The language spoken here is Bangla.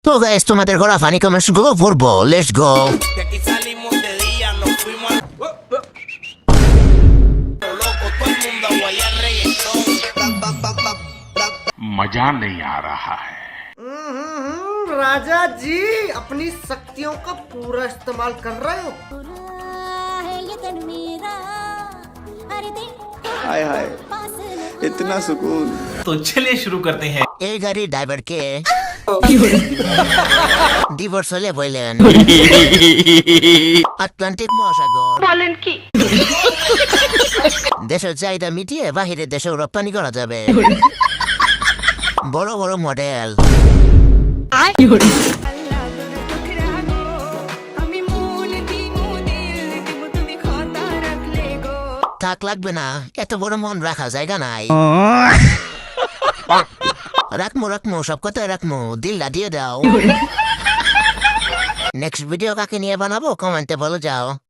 তো গাইস তোমাদের ঘোরা ফানি কমেন্টস গুলো পড়বো, let's go. Que aquí salimos de día, nos fuimos a lo loco, todo el mundo a guayar reggaetón. मजा नहीं आ रहा है। राजा जी अपनी शक्तियों का पूरा इस्तेमाल कर रहे हो। हाय हाय इतना सुकून। तो चलिए शुरू करते हैं। এই গাড়ির ড্রাইভার কে ডিভোর্স হলে বললেন আটলান্টিক মহাসাগর বলেন কি? দেশের চাহিদা মিটিয়ে বাহিরের দেশে রপ্তানি করা যাবে। বড় বড় মডেল থাক লাগবে না, এত বড় মন রাখা জায়গা নাই। রাখমু সব কথা রাখমু, দিল্লা দিয়ে দাও। নেক্সট ভিডিও কাকে নিয়ে বানাবো কমেন্টে বলে যাও।